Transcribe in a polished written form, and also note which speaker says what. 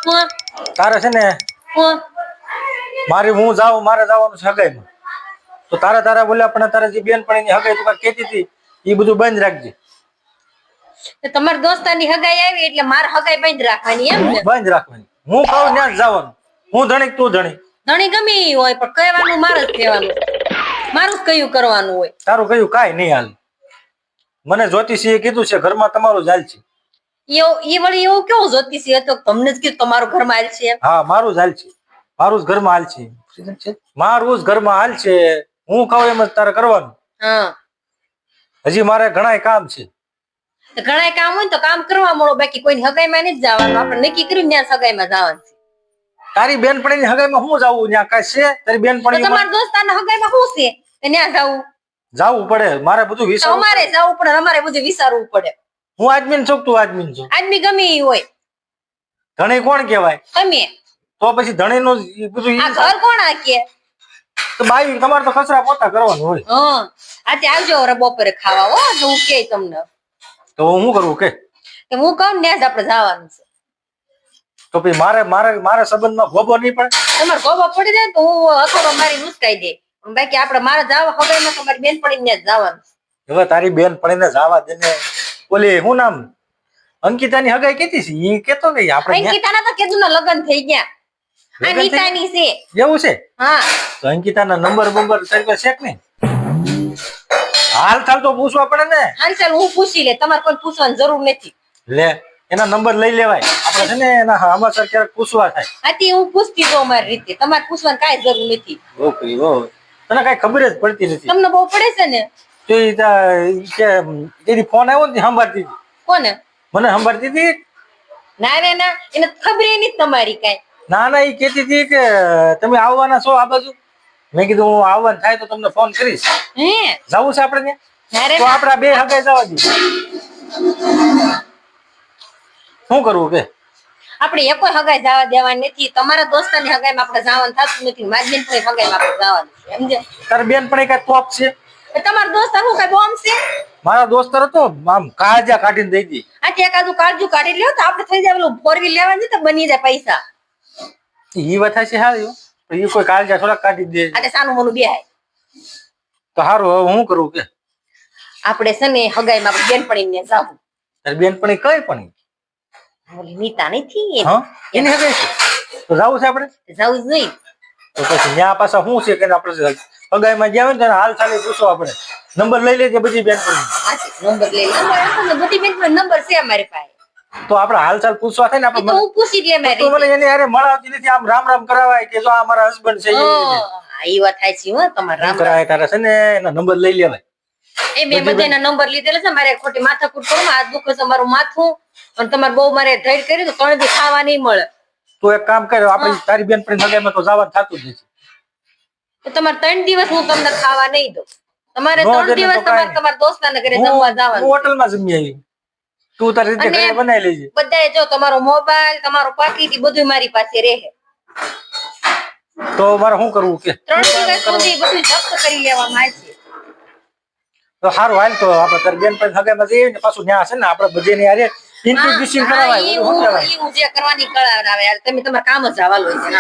Speaker 1: હું
Speaker 2: તારે છે ને
Speaker 1: હું
Speaker 2: હું જાઉં મારે જવાનું છે હગાઈમાં તો તારા બોલ્યા પણ તારે જે બેનપણીની હગાઈ તું કાંઈક કહેતી હતી એ બધું બંધ રાખજે.
Speaker 1: તો તમારા દોસ્તારની હગાઈ આવી એટલે મારે હગાઈ બંધ રાખવાની એમ ને?
Speaker 2: બંધ રાખવાની. હું કહું ત્યાં જ જવાનું. હું ધણી તું ધણી.
Speaker 1: ધણી ગમે ઈ હોય પણ કહેવાનું મારે જ કહેવાનું. મારું જ કયું કરવાનું હોય.
Speaker 2: તારું કયું કાંઈ નહીં હાલ. મને જ્યોતિષીએ કીધું છે ઘરમાં તમારું જ હાલ છે.
Speaker 1: એ વળી એવું કેવું જ્યોતિષી હતો તમને જ કીધું તમારું ઘરમાં હાલ છે?
Speaker 2: હા મારું જ હાલ છે. મારું જ ઘરમાં હાલ છે. મારું જ ઘરમાં હાલ છે. હું કહું એમ જ તારે કરવાનું.
Speaker 1: હા
Speaker 2: હજી મારે ઘણા કામ છે.
Speaker 1: ઘણા કામ હોય તો કામ કરવા મળો બાકી કોઈની હગાઈમાં નથી જવાનું. આપણે નક્કી કર્યું ત્યાં હગાઈમાં જવાનું છે.
Speaker 2: તારી બેનપણીની હગાઈમાં હું જાવું ત્યાં કાંઈ છે તારી બેનપણી?
Speaker 1: તમારા દોસ્તારના હગાઈમાં શું છે ત્યાં
Speaker 2: જાવું પડે મારે બધું વિચારવું.
Speaker 1: અમારે જવું પડે અમારે બધું વિચારવું પડે.
Speaker 2: હું આદમીન છું તું આદમીન છું.
Speaker 1: આદમી ગમે ઈ હોય.
Speaker 2: ધણી કોણ કહેવાય?
Speaker 1: તમે.
Speaker 2: તો પછી ધણીનું બધું
Speaker 1: આ ઘર કોણ આકે?
Speaker 2: તો બાઈ તમારે તો કચરા પોતા કરવાનું હોય.
Speaker 1: હા આજે આવજો હવે બપોરે ખાવા હો તો હું કે તમને.
Speaker 2: તો હું શું કરવું કે
Speaker 1: હું કહું ને જ આપણે જવાનું છે.
Speaker 2: તો પછી મારે સંબંધમાં ગોબો નહીં પડે?
Speaker 1: તમારે ગોબો પડી જાય તો હું હથોડો મારી મુસ્કાઈ દે બાકી આપણે મારે જવા હગાઈમાં તમારી બેન પડીને જ જવાનું.
Speaker 2: હવે તારી બેન પડીને જવા દે ને. ઓલી શું નામ અંકિતાની હગાઈ કેતી છે ઈ કેતો નહીં આપણે.
Speaker 1: અંકિતાના તો કેદુના લગ્ન થઈ ગયા. આ નીતાની છે.
Speaker 2: એવું છે?
Speaker 1: હા
Speaker 2: તો અંકિતાના નંબર તારી પાસે છે કે નહીં? હાલ ચાલ તો પૂછવા પડે ને.
Speaker 1: હાલ ચાલ હું પૂછી લે તમારે કોઈ પૂછવાની જરૂર નથી.
Speaker 2: લે એના નંબર લઈ લેવાય આપણે છે ને એના સમાચાર ક્યારેક પૂછવા થાય.
Speaker 1: આથી હું પૂછતી તો મારી રીતે તમારે પૂછવાની કાંઈ જરૂર નથી.
Speaker 2: ઓકે વો તને કાંઈ ખબર જ પડતી નથી.
Speaker 1: તમને બહુ પડે છે ને.
Speaker 2: તો તેરી ફોન આવ્યો ને સંભાળતી હતી.
Speaker 1: કોને?
Speaker 2: મને સંભાળતી હતી.
Speaker 1: ના રે ના એને ખબર નથી તમારી કાંઈ.
Speaker 2: ના એ કહેતી હતી કે તમે આવવાના છો આ બાજુ. મેં કીધું હું આવવાનું થાય તો તમને ફોન કરીશ.
Speaker 1: હે
Speaker 2: જવું છે આપણે
Speaker 1: ત્યાં?
Speaker 2: તો આપડા બે હગાઈ જવા દઈએ. શું કરવું કે
Speaker 1: આપણે એકો હગાઈ જવા દેવાની નથી. તમારા દોસ્તાની હગાઈમાં આપણે જવાનું થતું નથી. મારી બેન પણ હગાઈમાં આપણે જવાનું છે સમજે?
Speaker 2: તારી બેન પણ કઈ ટોપ છે?
Speaker 1: તમારો દોસ્તાર શું કઈ બોમ્બ છે?
Speaker 2: મારા દોસ્તાર હતો આમ કાળજા કાઢીને દઈ દી.
Speaker 1: આ એકાદું કાળજું કાઢી લ્યો તો આપણે થઈ જાય પેલું 4 વ્હીલ લેવાની તો બની જાય પૈસા.
Speaker 2: ઈ વાત છે હારી એ કોઈ કાળજા થોડા કાઢી દે.
Speaker 1: આ સાનું મોનું બેહાય
Speaker 2: તો સારું હવે હું કરું કે
Speaker 1: આપણે છે ને હગાઈમાં આપણે બેન પડીને જાવું.
Speaker 2: તારી બેન પણ કઈ પણ
Speaker 1: ઓલી નીતા નથી
Speaker 2: હા એની હગાઈ છે તો જાવું છે આપણે?
Speaker 1: જાવું જ નહીં.
Speaker 2: તો પછી ત્યાં પાછા શું છે કે આપણે હગાઈમાં ગયા હોય ને હાલ ચાલે પૂછો આપણે. નંબર લઈ લેજે બધી બેન પણ.
Speaker 1: નંબર લઈ લે. બધી બેન પણ નંબર છે અમારી પાસે.
Speaker 2: તો આપણે હાલચાલ પૂછવા થાય ને આપણે.
Speaker 1: હું પૂછી લે મારી.
Speaker 2: તો મને એને યાર મળાવતી નથી આમ રામ કરાવાય કે જો આ મારા હસબન્ડ છે.
Speaker 1: હા ઈ વાત થાય છે હો તમારા રામ
Speaker 2: કરાય તારે છે ને એના નંબર લઈ લેવાય.
Speaker 1: એ મેં બધાના નંબર લીધેલા છે. મારે ખોટી માથાકૂટ કરું આ દુખે છે મારું માથું અને તમારે બહુ મારે ધૈર્ય કર્યું તો 3 દી ખાવા નહીં મળે.
Speaker 2: તો એક કામ કર આપણે તારી બેન પણ હગાઈમાં તો જવાનું થતું જ નથી.
Speaker 1: તો તમારે 3 દિવસ હું તમને ખાવા નહીં દઉં. તમારે 3 દિવસ તમારા દોસ્તાના ઘરે જમવા જવાનું.
Speaker 2: હું હોટલમાં જમી આવી. તું તારી રીતે ઘરે બનાવી લેજે.
Speaker 1: બધાએ જો તમારો મોબાઈલ તમારો પાકીટ બધું મારી પાસે રહે.
Speaker 2: તો મારે શું કરવું કે
Speaker 1: 3 દિવસ સુધી બધું જપ્ત કરી લેવામાં આવશે.
Speaker 2: તો સારું હાલ તો આપણે તારી બેન પણ હગાઈમાં જઈએ ને પાછું ત્યાં છે ને આપણે બધેની હારે ઇન્ટ્રોડ્યુસિંગ કરાવાય.
Speaker 1: ઈ હું જે કરવાની કળા આવે તમે તમારા કામ જ આવા લો છે.